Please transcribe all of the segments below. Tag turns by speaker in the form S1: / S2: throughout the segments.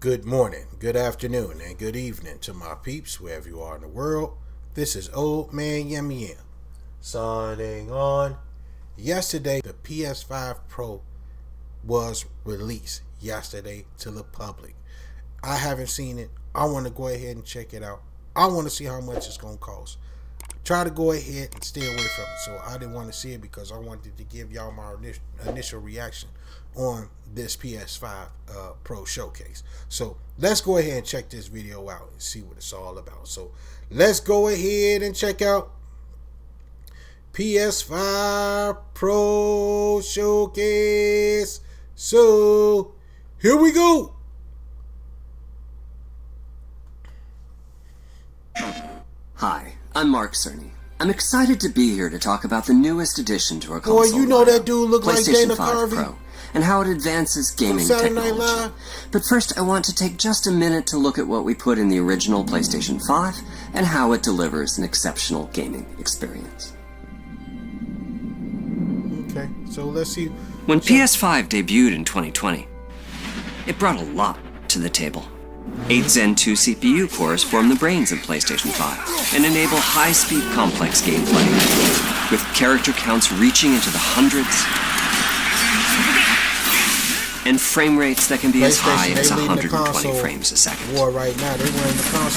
S1: Good morning, good afternoon, and good evening to my peeps, wherever you are in the world. This is Old Man Yummy signing on. Yesterday, the PS5 Pro was released yesterday to the public. I haven't seen it. I want to go ahead and check it out. I want to see how much it's going to cost. Try to go ahead and stay away from it. So I didn't want to see it because I wanted to give y'all my initial reaction on this PS5 Pro showcase. So let's go ahead and check this video out and see what it's all about. So let's go ahead and check out PS5 Pro showcase. So here we go.
S2: Hi, I'm Mark Cerny. I'm excited to be here to talk about the newest addition to our console.
S1: Boy, you know that dude look like Dana
S2: PlayStation 5
S1: Carvey
S2: Pro, and how it advances gaming
S1: Saturday Night
S2: technology.
S1: Live.
S2: But first, I want to take just a minute to look at what we put in the original PlayStation 5 and how it delivers an exceptional gaming experience.
S1: Okay, so let's see.
S2: When PS5 debuted in 2020, it brought a lot to the table. 8 Zen 2 CPU cores form the brains of PlayStation 5 and enable high-speed complex gameplay, with character counts reaching into the hundreds and frame rates that can be as high as 120 frames a second.
S1: Right now.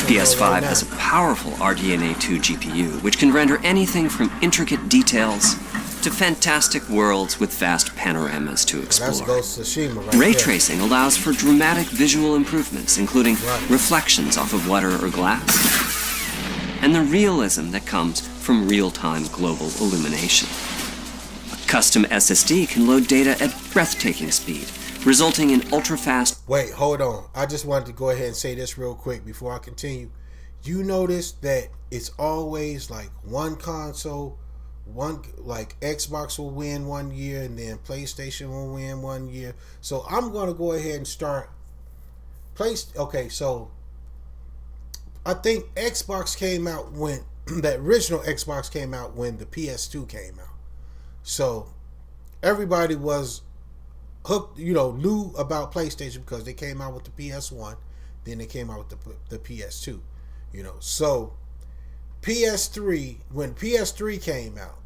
S2: PS5 has a powerful RDNA 2 GPU, which can render anything from intricate details to fantastic worlds with vast panoramas to explore. Ray tracing allows for dramatic visual improvements, including reflections off of water or glass, and the realism that comes from real-time global illumination. A custom SSD can load data at breathtaking speed, resulting in ultra-fast...
S1: Wait, hold on. I just wanted to go ahead and say this real quick before I continue. You notice that it's always like one console, like Xbox will win 1 year and then PlayStation will win 1 year. So I'm going to go ahead and start okay, so I think Xbox came out when the original Xbox came out when the PS2 came out. So everybody was hooked, knew about PlayStation because they came out with the PS1, then they came out with the PS2, So PS3, when PS3 came out,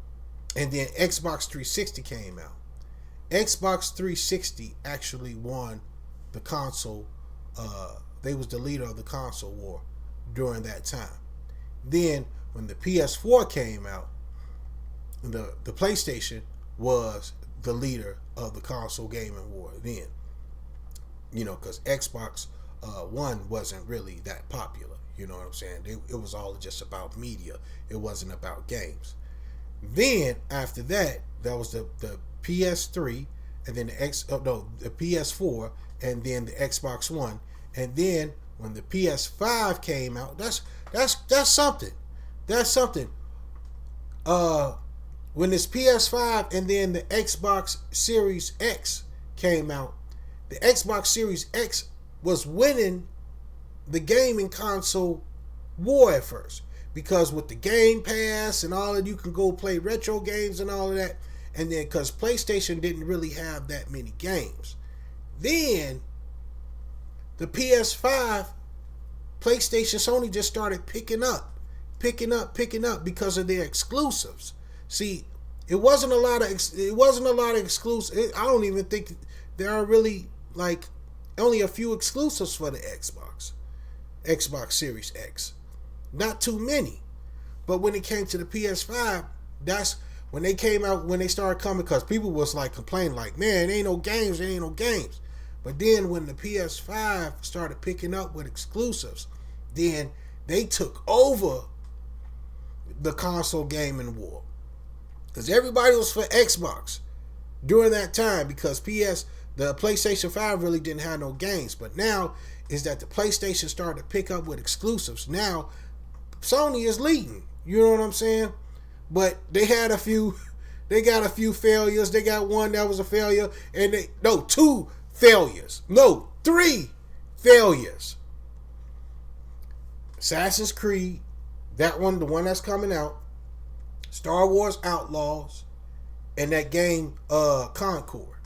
S1: and then Xbox 360 came out, Xbox 360 actually won the console. They was the leader of the console war during that time. Then when the PS4 came out, the PlayStation was the leader of the console gaming war then. Because Xbox One wasn't really that popular. You know what I'm saying? It was all just about media. It wasn't about games. Then after that, that was the PS3, and then the PS4, and then the Xbox One, and then when the PS5 came out, that's something. That's something. When this PS5 and then the Xbox Series X came out, the Xbox Series X was winning the gaming console war at first, because with the Game Pass and all that, you can go play retro games and all of that, and then because PlayStation didn't really have that many games, then the PS5, PlayStation, Sony just started picking up because of their exclusives. See, it wasn't a lot of exclusives. I don't even think there are really only a few exclusives for the Xbox Series X. Not too many. But when it came to the PS5, that's when they came out, when they started coming, because people was complaining man, there ain't no games. But then when the PS5 started picking up with exclusives, then they took over the console gaming war. Because everybody was for Xbox during that time, because the PlayStation 5 really didn't have no games. But now is that the PlayStation started to pick up with exclusives. Now Sony is leading. You know what I'm saying? But they got a few failures. They got one that was a failure, and 2 failures. No, 3 failures. Assassin's Creed, that one, the one that's coming out, Star Wars Outlaws, and that game Concord.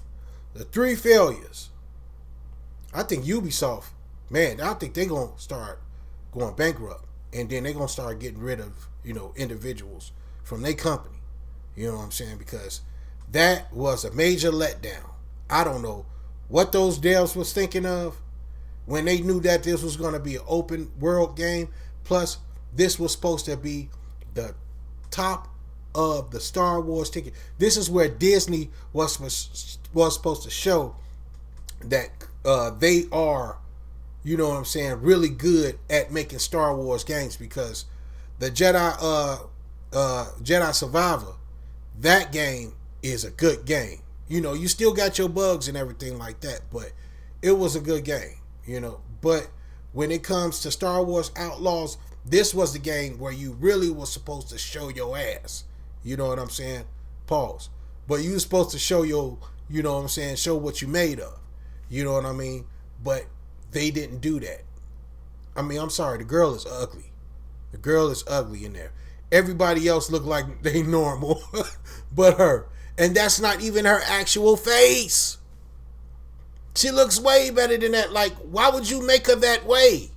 S1: The 3 failures. I think Ubisoft man, I think they're gonna start going bankrupt, and then they're gonna start getting rid of individuals from their company. You know what I'm saying? Because that was a major letdown. I don't know what those devs was thinking of when they knew that this was going to be an open world game. Plus, this was supposed to be the top of the Star Wars ticket. This is where Disney was supposed to show that they are, you know what I'm saying, really good at making Star Wars games, because the Jedi Survivor, that game is a good game. You still got your bugs and everything like that, but it was a good game, But when it comes to Star Wars Outlaws, this was the game where you really was supposed to show your ass. You know what I'm saying? Pause. But you were supposed to show your, show what you made of. You know what I mean? But they didn't do that. I mean, I'm sorry, the girl is ugly. The girl is ugly in there. Everybody else look like they normal, but her. And that's not even her actual face. She looks way better than that. Like, why would you make her that way?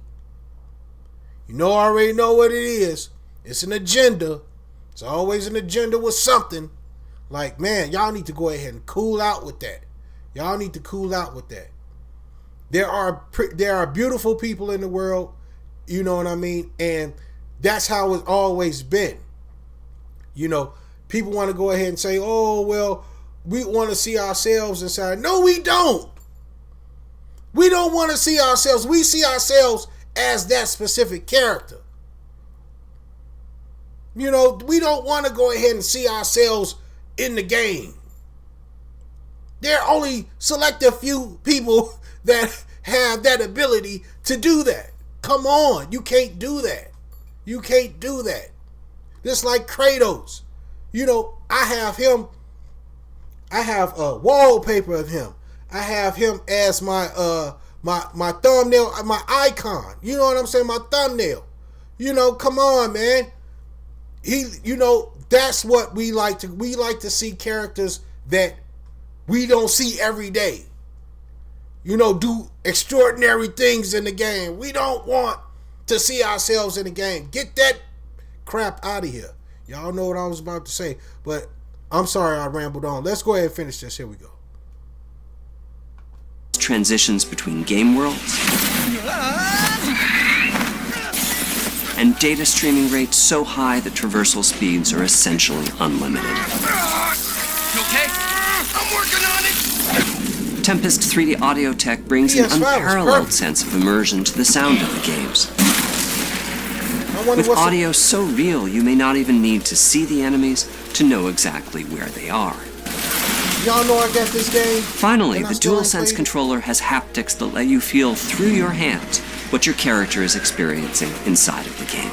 S1: I already know what it is. It's an agenda. It's always an agenda with something. Like, man, y'all need to go ahead and cool out with that. Y'all need to cool out with that. There are beautiful people in the world, you know what I mean? And that's how it's always been. People want to go ahead and say, oh, well, we want to see ourselves inside. No, we don't. We don't want to see ourselves. We see ourselves as that specific character. We don't want to go ahead and see ourselves in the game. There are only selective few people that have that ability to do that. Come on, you can't do that. You can't do that. Just like Kratos. I have him. I have a wallpaper of him. I have him as my my thumbnail, my icon. You know what I'm saying? My thumbnail. Come on, man. That's what we like to. We like to see characters that we don't see every day. Do extraordinary things in the game. We don't want to see ourselves in the game. Get that crap out of here. Y'all know what I was about to say, but I'm sorry I rambled on. Let's go ahead and finish this. Here we go.
S2: Transitions between game worlds and data streaming rates so high that traversal speeds are essentially unlimited.
S3: You okay? I'm working on it!
S2: Tempest 3D audio tech brings an unparalleled sense of immersion to the sound of the games. With audio so real, you may not even need to see the enemies to know exactly where they are.
S1: Y'all know I got this game.
S2: Finally, the DualSense controller has haptics that let you feel through your hands what your character is experiencing inside of the game.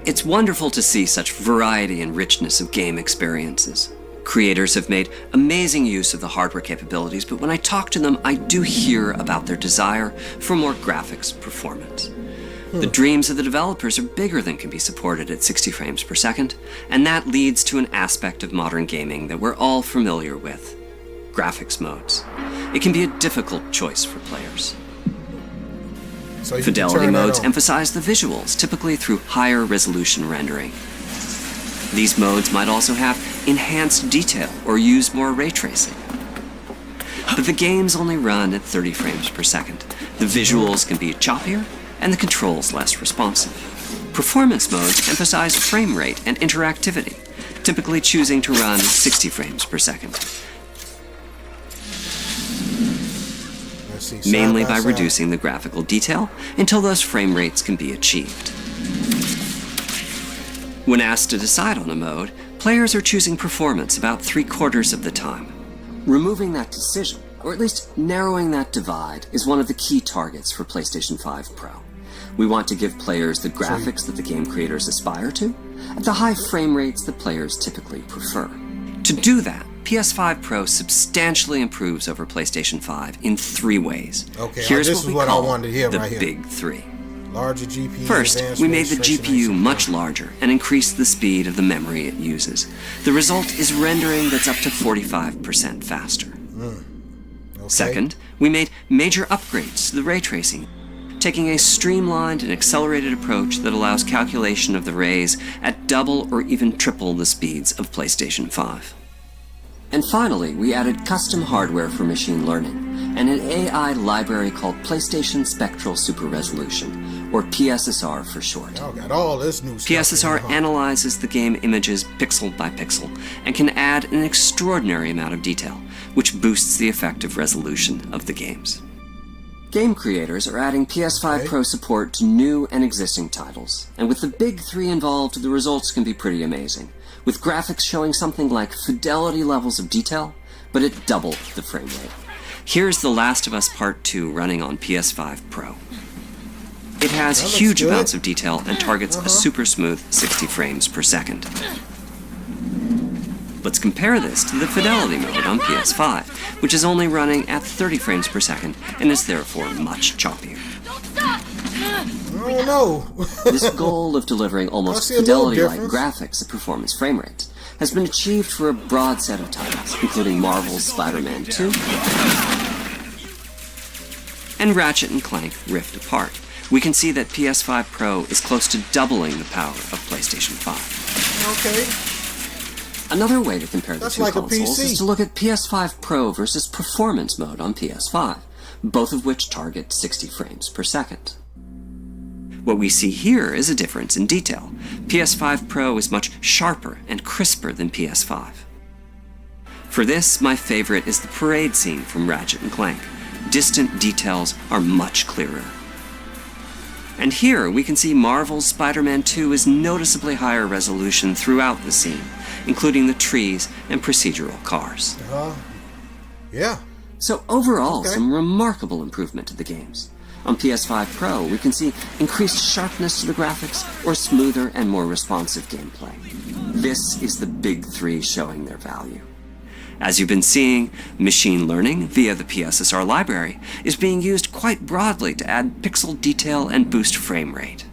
S2: It's wonderful to see such variety and richness of game experiences. Creators have made amazing use of the hardware capabilities, but when I talk to them, I do hear about their desire for more graphics performance. The dreams of the developers are bigger than can be supported at 60 frames per second, and that leads to an aspect of modern gaming that we're all familiar with: graphics modes. It can be a difficult choice for players.
S1: So
S2: Fidelity modes emphasize the visuals, typically through higher resolution rendering. These modes might also have enhanced detail or use more ray tracing. But the games only run at 30 frames per second. The visuals can be choppier, and the controls less responsive. Performance modes emphasize frame rate and interactivity, typically choosing to run 60 frames per second. Mainly by reducing the graphical detail until those frame rates can be achieved. When asked to decide on a mode, players are choosing performance about 3/4 of the time. Removing that decision, or at least narrowing that divide, is one of the key targets for PlayStation 5 Pro. We want to give players the graphics that the game creators aspire to, at the high frame rates that players typically prefer. To do that, PS5 Pro substantially improves over PlayStation 5 in 3 ways.
S1: Okay,
S2: here's
S1: this
S2: what we
S1: is what
S2: call
S1: I wanted to hear
S2: the
S1: right here.
S2: big 3.
S1: Larger GPU.
S2: First, we made the GPU much larger and increased the speed of the memory it uses. The result is rendering that's up to 45% faster.
S1: Okay.
S2: Second, We made major upgrades to the ray tracing, taking a streamlined and accelerated approach that allows calculation of the rays at double or even triple the speeds of PlayStation 5. And finally, we added custom hardware for machine learning and an AI library called PlayStation Spectral Super Resolution, or PSSR for short.
S1: Y'all got all this new stuff.
S2: PSSR analyzes the game images pixel by pixel and can add an extraordinary amount of detail, which boosts the effective resolution of the games. Game creators are adding PS5 Pro support to new and existing titles, and with the big three involved, the results can be pretty amazing, with graphics showing something like fidelity levels of detail, but at double the frame rate. Here's The Last of Us Part 2 running on PS5 Pro. It has huge amounts of detail and targets a super smooth 60 frames per second. Let's compare this to the fidelity mode on PS5, which is only running at 30 frames per second and is therefore much choppier.
S1: I don't know.
S2: This goal of delivering almost fidelity-like graphics at performance frame rates has been achieved for a broad set of titles, including Marvel's Spider-Man 2 and Ratchet & Clank Rift Apart. We can see that PS5 Pro is close to doubling the power of PlayStation 5.
S1: Okay.
S2: Another way to compare the two consoles is to look at PS5 Pro versus Performance mode on PS5, both of which target 60 frames per second. What we see here is a difference in detail. PS5 Pro is much sharper and crisper than PS5. For this, my favorite is the parade scene from Ratchet & Clank. Distant details are much clearer. And here we can see Marvel's Spider-Man 2 is noticeably higher resolution throughout the scene, including the trees and procedural cars.
S1: Yeah.
S2: So overall, some remarkable improvement to the games. On PS5 Pro, we can see increased sharpness to the graphics or smoother and more responsive gameplay. This is the big three showing their value. As you've been seeing, machine learning via the PSSR library is being used quite broadly to add pixel detail and boost frame rate.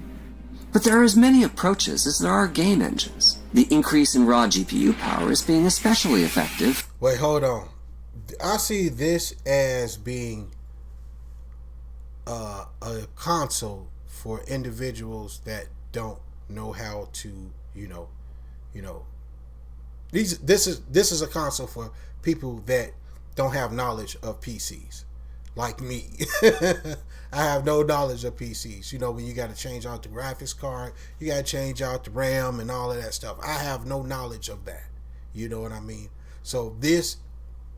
S2: But there are as many approaches as there are game engines. The increase in raw GPU power is being especially effective.
S1: Wait, hold on. I see this as being a console for individuals that don't know how to, this is a console for people that don't have knowledge of PCs, like me. I have no knowledge of PCs. When you got to change out the graphics card, you got to change out the RAM and all of that stuff. I have no knowledge of that. You know what I mean? So this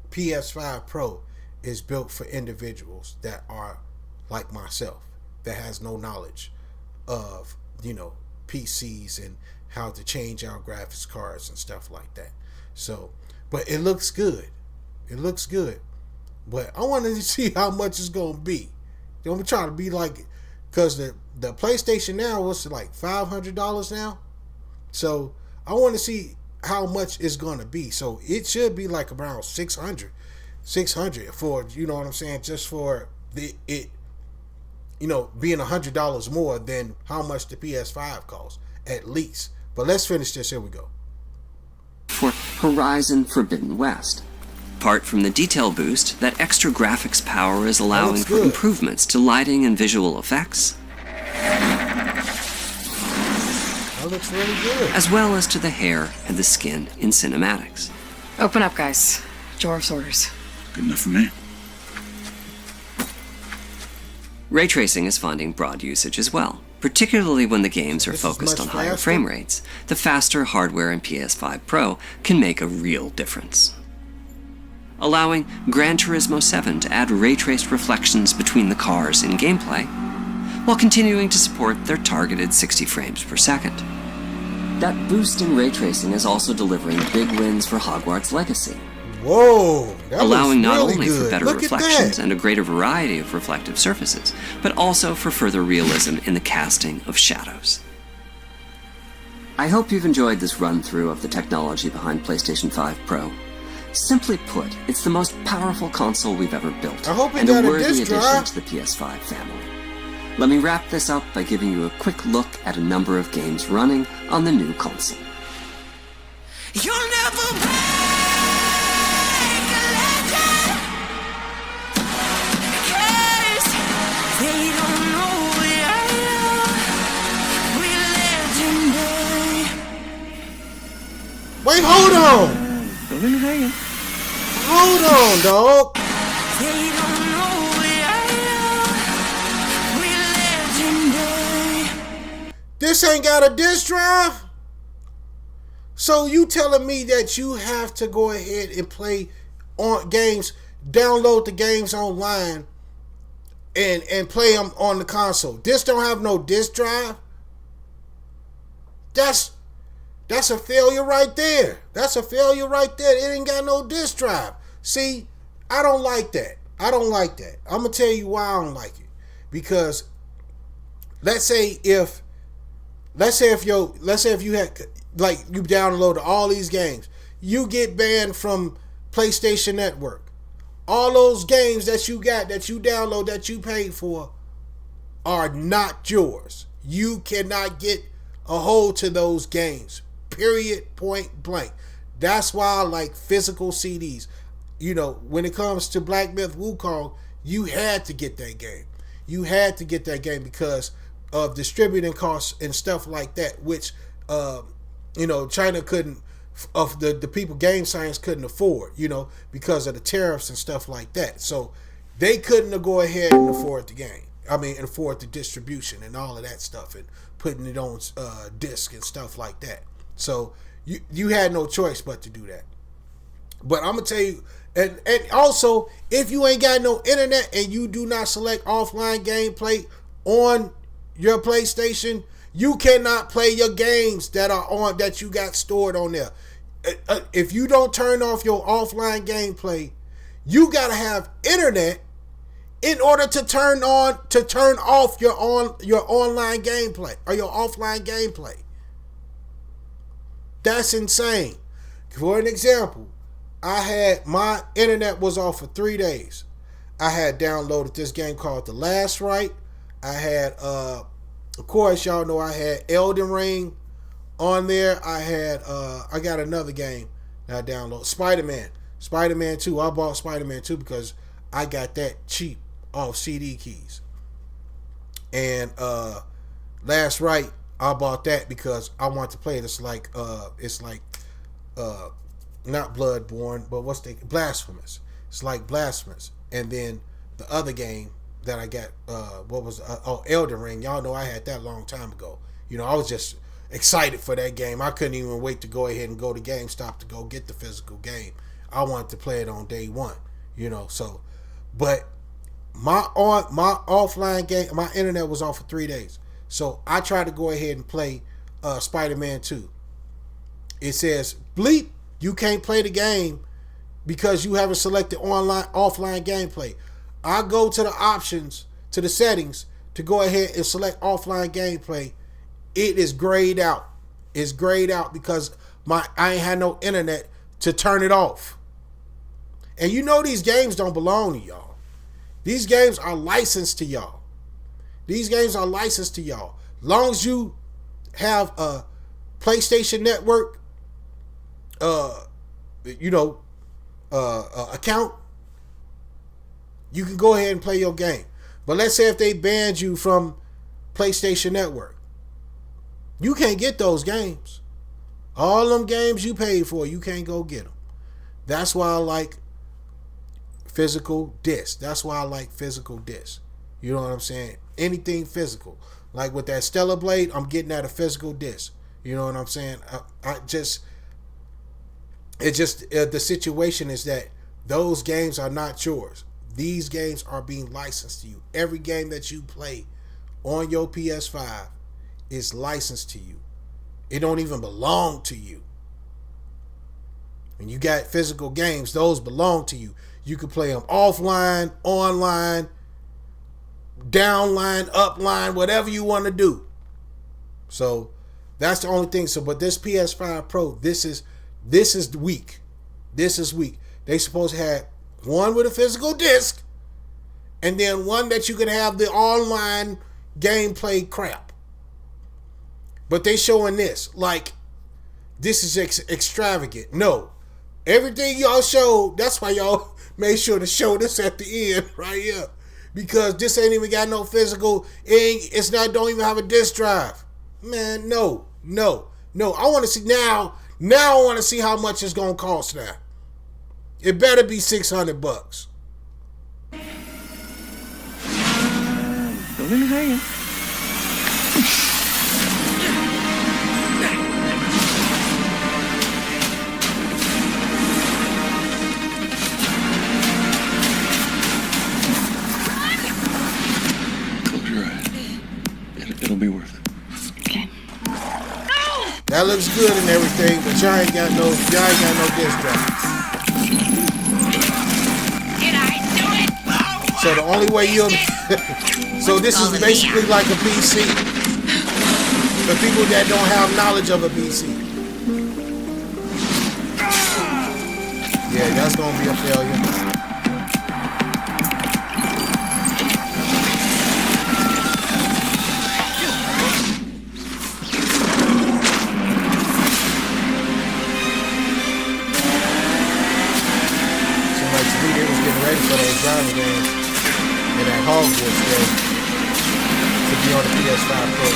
S1: PS5 Pro is built for individuals that are like myself, that has no knowledge of, PCs and how to change out graphics cards and stuff like that. So, but it looks good. It looks good. But I wanted to see how much it's going to be. I'm trying to be like, because the PlayStation now was like $500 now. So I want to see how much it's going to be. So it should be like around 600 for, you know what I'm saying, just for it being $100 more than how much the PS5 costs, at least. But let's finish this. Here we go.
S2: For Horizon Forbidden West. Apart from the detail boost, that extra graphics power is allowing for improvements to lighting and visual effects.
S1: That looks really good.
S2: As well as to the hair and the skin in cinematics.
S4: Open up, guys. Jorv's orders.
S3: Good enough for me.
S2: Ray tracing is finding broad usage as well, particularly when the games are focused on higher frame rates. The faster hardware in PS5 Pro can make a real difference. Allowing Gran Turismo 7 to add ray-traced reflections between the cars in gameplay, while continuing to support their targeted 60 frames per second. That boost in ray tracing is also delivering big wins for Hogwarts Legacy.
S1: Whoa! That
S2: allowing not
S1: really
S2: only
S1: good.
S2: for better reflections and a greater variety of reflective surfaces, but also for further realism in the casting of shadows. I hope you've enjoyed this run-through of the technology behind PlayStation 5 Pro. Simply put, it's the most powerful console we've ever built, and a worthy addition to the PS5 family. Let me wrap this up by giving you a quick look at a number of games running on the new console.
S5: You'll never break a legend.
S1: Like, hold on. Hold on, dog.
S5: They don't know we legendary.
S1: This ain't got a disk drive. So you telling me that you have to go ahead and play on games, download the games online, and play them on the console? This don't have no disk drive. That's a failure right there. That's a failure right there. It ain't got no disk drive. See, I don't like that. I don't like that. I'm gonna tell you why I don't like it. Because let's say if you had, like, you downloaded all these games, you get banned from PlayStation Network. All those games that you got, that you download, that you paid for, are not yours. You cannot get a hold to those games. Period. Point blank. That's why I like physical CDs. You know, when it comes to Black Myth Wukong, you had to get that game. You had to get that game because of distributing costs and stuff like that, which China couldn't, of the people, game science couldn't afford, because of the tariffs and stuff like that. So they couldn't go ahead and afford the game. Afford the distribution and all of that stuff and putting it on disc and stuff like that. So you had no choice but to do that. But I'm gonna tell you, and also, if you ain't got no internet and you do not select offline gameplay on your PlayStation, you cannot play your games that you got stored on there. If you don't turn off your offline gameplay, you gotta have internet in order to turn off your online gameplay or your offline gameplay. That's insane. For an example, my internet was off for 3 days. I had downloaded this game called The Last Rite. I had, of course, y'all know I had Elden Ring on there. I got another game that I downloaded, Spider-Man 2. I bought Spider-Man 2 because I got that cheap off CD keys. And Last Rite, I bought that because I want to play it. It's like not Bloodborne, but Blasphemous. It's like Blasphemous. And then the other game that I got, Elden Ring. Y'all know I had that a long time ago. I was just excited for that game. I couldn't even wait to go ahead and go to GameStop to go get the physical game. I wanted to play it on day one. So, but my offline game, my internet was off for 3 days. So I tried to go ahead and play Spider-Man 2. It says, bleep, you can't play the game because you haven't selected offline gameplay. I go to the options, to the settings, to go ahead and select offline gameplay. It is grayed out. It's grayed out because I ain't had no internet to turn it off. And these games don't belong to y'all. These games are licensed to y'all. Long as you have a PlayStation Network account, you can go ahead and play your game. But let's say if they banned you from PlayStation Network, you can't get those games. All them games you paid for, you can't go get them. That's why I like physical disc. You know what I'm saying? Anything physical. Like with that Stellar Blade, I'm getting at a physical disc. You know what I'm saying? The situation is that those games are not yours. These games are being licensed to you. Every game that you play on your PS5 is licensed to you. It don't even belong to you. When you got physical games, those belong to you. You can play them offline, online, downline, upline, whatever you want to do. So that's the only thing. So, but this PS5 Pro, this is weak. This is weak. They supposed to have one with a physical disc, and then one that you can have the online gameplay crap. But they showing this like this is extravagant. No, everything y'all showed. That's why y'all made sure to show this at the end right here, because this ain't even got no physical. Don't even have a disc drive. Man, no. I want to see now Now I want to see how much it's gonna cost now. It better be $600.
S6: Don't let me hang.
S3: Close your eyes. It'll be worth it.
S4: Okay.
S1: That looks good and everything, but y'all ain't got no disc drive.
S5: Did I do it?
S1: So the only way you'll so this is basically like a PC for people that don't have knowledge of a PC. Yeah, that's gonna be a failure. Seemed like to me they was getting ready for those driving games and that Hogwarts game to be on the PS5 Pro.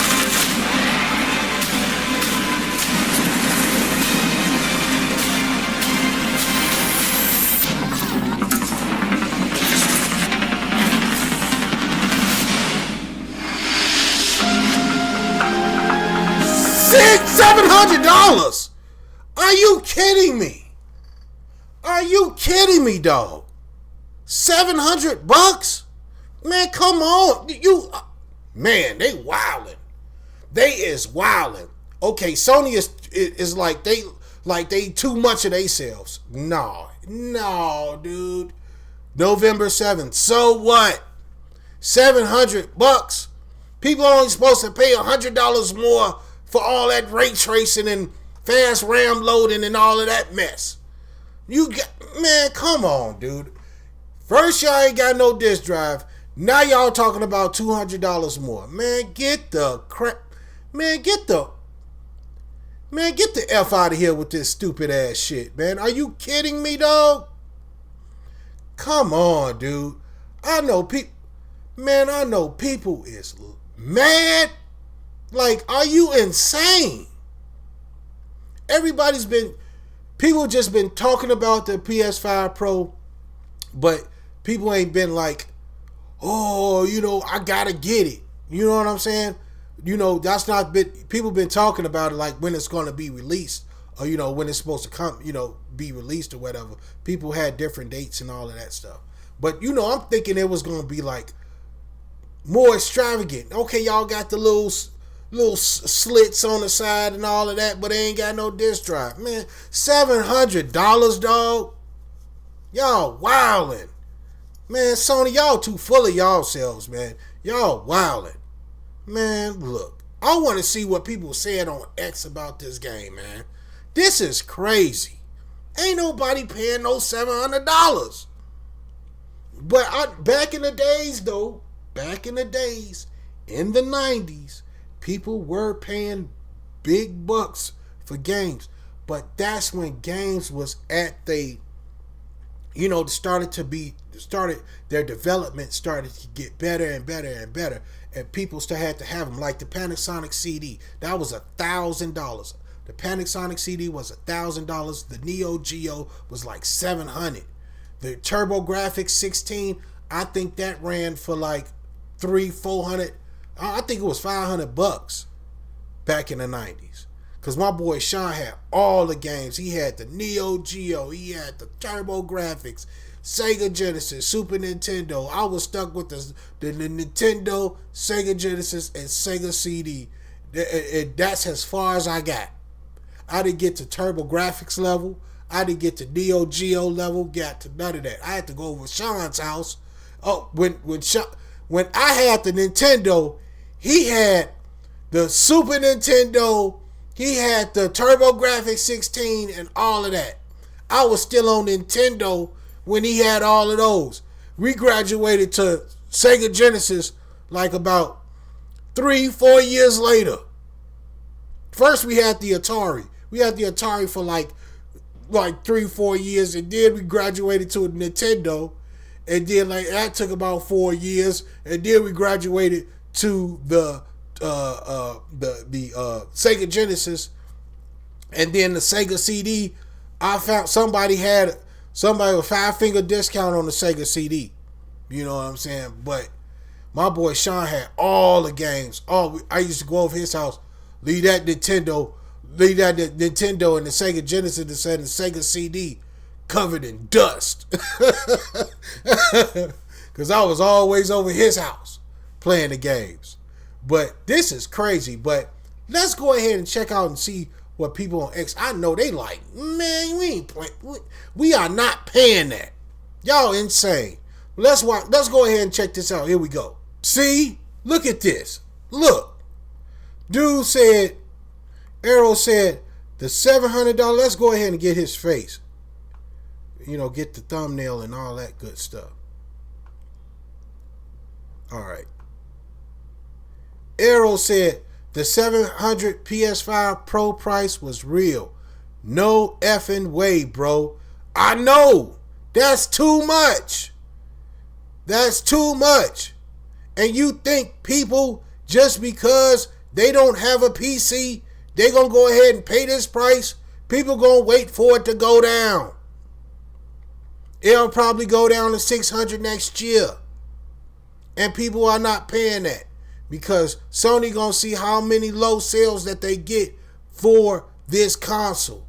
S1: $700? Are you kidding me? Are you kidding me, dog? $700? Man, come on. Man, they wildin'. They is wildin'. Okay, Sony is like they too much of themselves. No, dude. November 7th. So what? $700? People are only supposed to pay $100 more for all that ray tracing and fast RAM loading and all of that mess. Man, come on, dude. First y'all ain't got no disk drive. Now y'all talking about $200 more. Man, get the crap. Man, get the F out of here with this stupid ass shit, man. Are you kidding me, dog? Come on, dude. I know people is mad. Like, are you insane? People just been talking about the PS5 Pro, but people ain't been like, oh, I gotta get it. You know what I'm saying? That's not been, people been talking about it like when it's gonna be released, or when it's supposed to come, be released or whatever. People had different dates and all of that stuff. But I'm thinking it was gonna be like more extravagant. Okay, y'all got the little slits on the side and all of that, but they ain't got no disk drive. Man, $700, dog. Y'all wildin'. Man, Sony, y'all too full of y'all selves, man. Y'all wildin'. Man, look. I want to see what people said on X about this game, man. This is crazy. Ain't nobody paying no $700. But back in the days, in the 90s, people were paying big bucks for games. But that's when games was at their development started to get better and better and better, and people still had to have them. Like the Panasonic CD, that was $1,000. The Panasonic CD was $1,000. The Neo Geo was like $700. The TurboGrafx 16, I think that ran for like $300-400. I think it was $500 back in the 90s. Because my boy Sean had all the games. He had the Neo Geo. He had the TurboGrafx, Sega Genesis, Super Nintendo. I was stuck with the Nintendo, Sega Genesis, and Sega CD. That's as far as I got. I didn't get to TurboGrafx level. I didn't get to Neo Geo level. Got to none of that. I had to go over Sean's house. Oh, when I had the Nintendo, he had the Super Nintendo. He had the TurboGrafx 16 and all of that. I was still on Nintendo when he had all of those. We graduated to Sega Genesis like about 3-4 years later. First we had the Atari. We had the Atari for like 3-4 years, and then we graduated to a Nintendo, and then like that took about 4 years, and then we graduated to the Sega Genesis, And then the Sega CD, I found somebody with 5-finger discount on the Sega CD. You know what I'm saying? But my boy Sean had all the games. I used to go over his house, leave that Nintendo and the Sega Genesis and the Sega CD covered in dust. Because I was always over his house playing the games. But this is crazy. But let's go ahead and check out and see what people on X, I know they like, man, we ain't playing. We are not paying that. Y'all insane. Let's go ahead and check this out. Here we go. See? Look at this. Look. Dude said, Arrow said, the $700, let's go ahead and get his face. You know, get the thumbnail and all that good stuff. All right. Arrow said, the 700 PS5 Pro price was real. No effing way, bro. I know. That's too much. That's too much. And you think people, just because they don't have a PC, they going to go ahead and pay this price? People going to wait for it to go down. It'll probably go down to 600 next year. And people are not paying that. Because Sony gonna see how many low sales that they get for this console.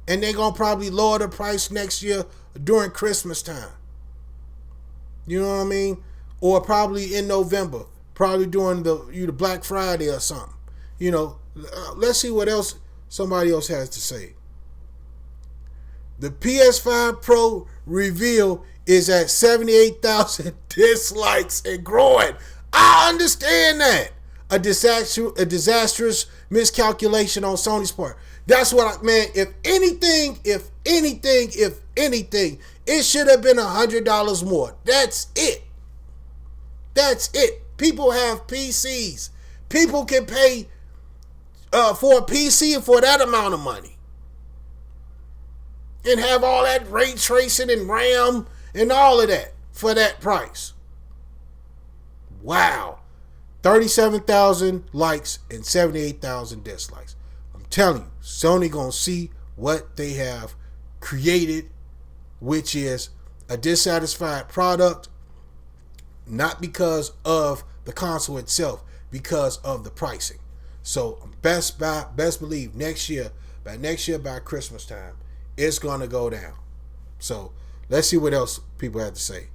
S1: And they gonna probably lower the price next year during Christmas time. You know what I mean? Or probably in November. Probably during the Black Friday or something. You know, let's see what else somebody else has to say. The PS5 Pro reveal is at 78,000 dislikes and growing. I understand that. A disastrous miscalculation on Sony's part. That's what man, if anything, it should have been $100 more. That's it. That's it. People have PCs. People can pay for a PC for that amount of money. And have all that ray tracing and RAM and all of that for that price. Wow. 37,000 likes and 78,000 dislikes. I'm telling you, Sony gonna see what they have created, which is a dissatisfied product, not because of the console itself, because of the pricing. So best believe by Christmas time, it's gonna go down. So let's see what else people have to say.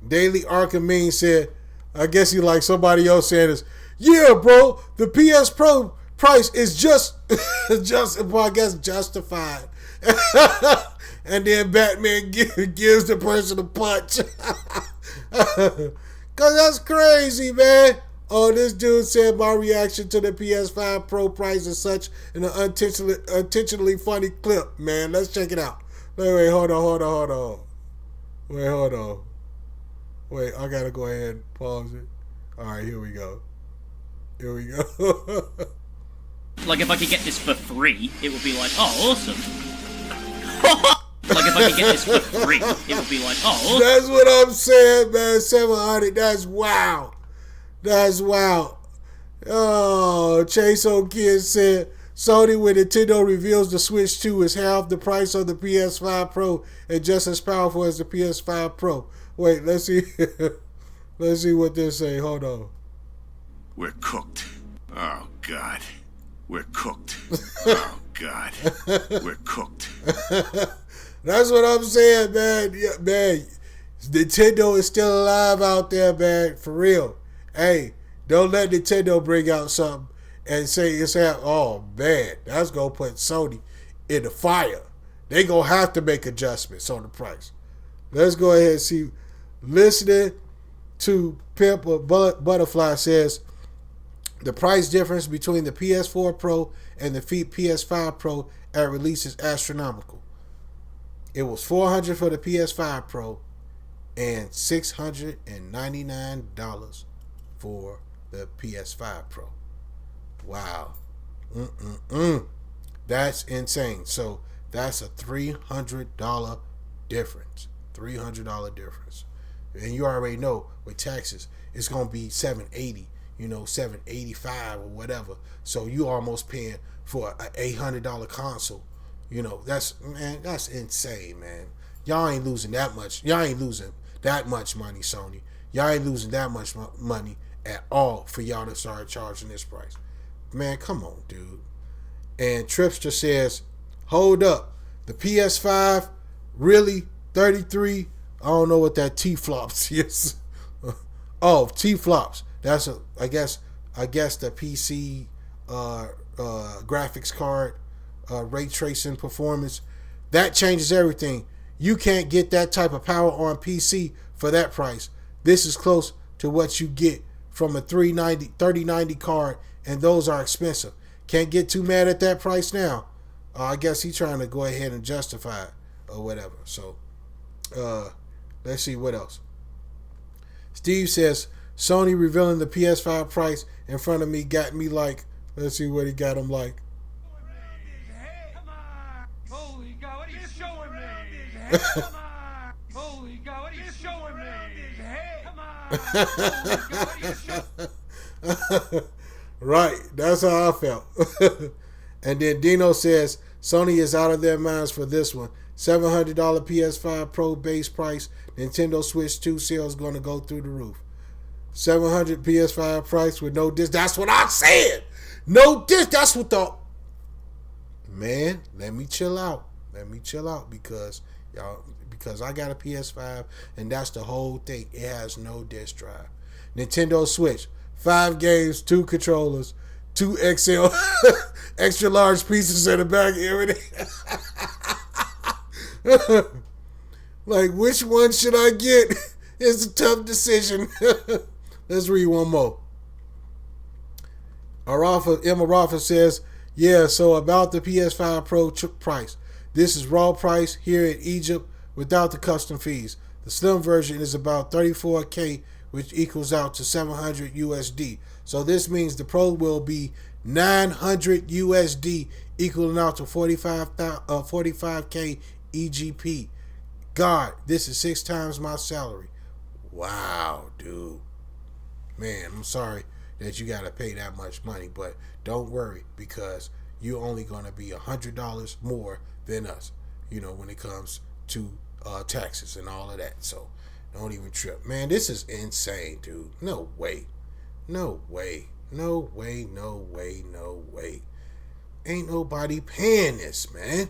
S1: Daily Arkham said, I guess he like somebody else saying this. Yeah, bro, the PS Pro price is just I guess justified. And then Batman gives the person a punch. Cause that's crazy, man. Oh, this dude said my reaction to the PS5 Pro price is such an intentionally funny clip, man. Let's check it out. Wait, hold on. Wait, I gotta go ahead and pause it. Alright, here we go.
S6: Like, if I could get this for free, it would be like, oh, awesome. Like, if I could get this for free, it would be like, oh, awesome.
S1: That's what I'm saying, man. 700, that's wow. That's wow. Oh, Chase O'Kid said, Sony, when Nintendo reveals the Switch 2 is half the price of the PS5 Pro and just as powerful as the PS5 Pro. Wait, let's see. Let's see what they say. Hold on.
S7: We're cooked. Oh, God. We're cooked. Oh, God. We're cooked.
S1: That's what I'm saying, man. Yeah, man, Nintendo is still alive out there, man. For real. Hey, don't let Nintendo bring out something and say it's out. Oh, man. That's going to put Sony in the fire. They going to have to make adjustments on the price. Let's go ahead and see. Listening to Pimp Butterfly says, the price difference between the PS4 Pro and the PS5 Pro at release is astronomical. It was $400 for the PS5 Pro and $699 for the PS5 Pro. Wow. That's insane. So that's a $300 difference. $300 difference. And you already know with taxes, it's going to be $780. $785 or whatever. So you almost paying for an $800 console. That's insane, man. Y'all ain't losing that much. Y'all ain't losing that much money, Sony. Y'all ain't losing that much money at all for y'all to start charging this price. Man, come on, dude. And Tripster says, hold up. The PS5, really? 33? I don't know what that T-flops is. Oh, T-flops. That's I guess the PC graphics card ray tracing performance. That changes everything. You can't get that type of power on PC for that price. This is close to what you get from a 3090 card, and those are expensive. Can't get too mad at that price now. I guess he's trying to go ahead and justify it or whatever. So, let's see what else. Steve says, Sony revealing the PS5 price in front of me got me like, let's see what he got him like.
S8: Holy God, what are you showing me? Holy God, what are you showing me? Come on.
S1: Right, that's how I felt. And then Dino says, Sony is out of their minds for this one. $700 PS5 Pro base price. Nintendo Switch 2 sales going to go through the roof. $700 PS5 price with no disc. That's what I said. No disc. That's what the... Man, let me chill out. Because I got a PS5 and that's the whole thing. It has no disc drive. Nintendo Switch. 5 games, 2 controllers, 2 XL extra large pieces in the back. Everything. Like, which one should I get? It's a tough decision. Let's read one more. Emma Rafa says, yeah, so about the PS5 Pro price. This is raw price here in Egypt without the custom fees. The slim version is about $34K, which equals out to $700 USD. So this means the Pro will be $900 USD, equaling out to 45K EGP. God, this is 6 times my salary. Wow, dude. Man, I'm sorry that you got to pay that much money, but don't worry because you're only going to be $100 more than us, when it comes to taxes and all of that. So don't even trip. Man, this is insane, dude. No way. Ain't nobody paying this, man.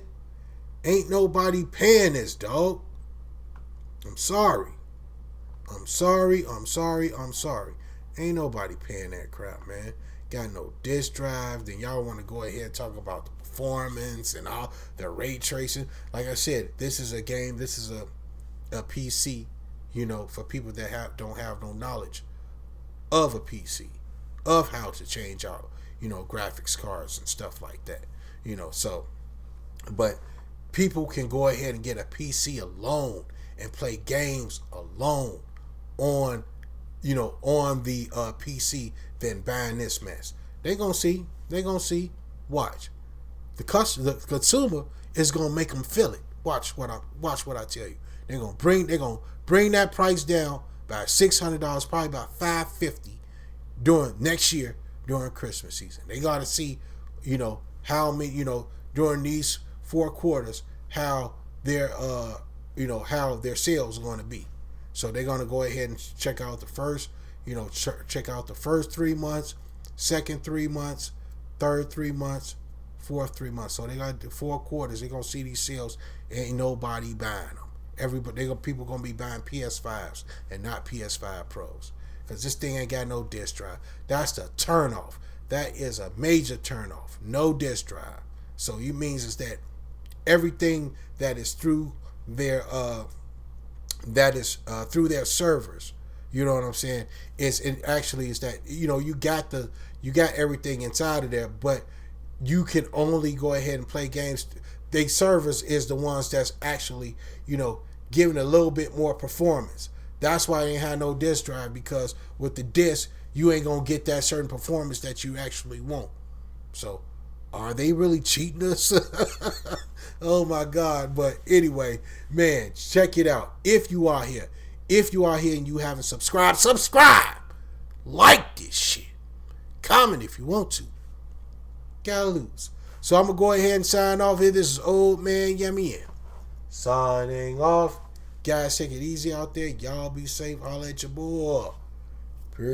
S1: Ain't nobody paying this, dog. I'm sorry. Ain't nobody paying that crap, man. Got no disc drive. Then y'all want to go ahead and talk about the performance and all the ray tracing. Like I said, this is a game. This is a PC, for people that don't have no knowledge of a PC, of how to change out, graphics cards and stuff like that. So, but people can go ahead and get a PC alone and play games alone on the PC than buying this mess. They gonna see. Watch. The consumer is gonna make them feel it. Watch what I tell you. They're gonna bring that price down by $600, probably about $550 during next year during Christmas season. They gotta see, how many, during these 4 quarters, how their sales are gonna be. So they're gonna go ahead and check out the first, check out the first 3 months, second 3 months, third 3 months, fourth 3 months. So they got the 4 quarters. They're gonna see these sales. Ain't nobody buying them. People gonna be buying PS5s and not PS5 Pros because this thing ain't got no disc drive. That's the turnoff. That is a major turnoff. No disc drive. So it means is that everything that is through their through their servers. You know what I'm saying? Is that you got everything inside of there, but you can only go ahead and play games. They servers is the ones that's actually giving a little bit more performance. That's why I ain't had no disc drive, because with the disc you ain't gonna get that certain performance that you actually want. So are they really cheating us? Oh my God. But anyway, man, check it out. If you are here and you haven't subscribed, subscribe. Like this shit. Comment if you want to. Gotta lose. So I'm gonna go ahead and sign off here. This is Old Man Yummy in. Signing off. Guys, take it easy out there. Y'all be safe. Holla at your boy. Peace.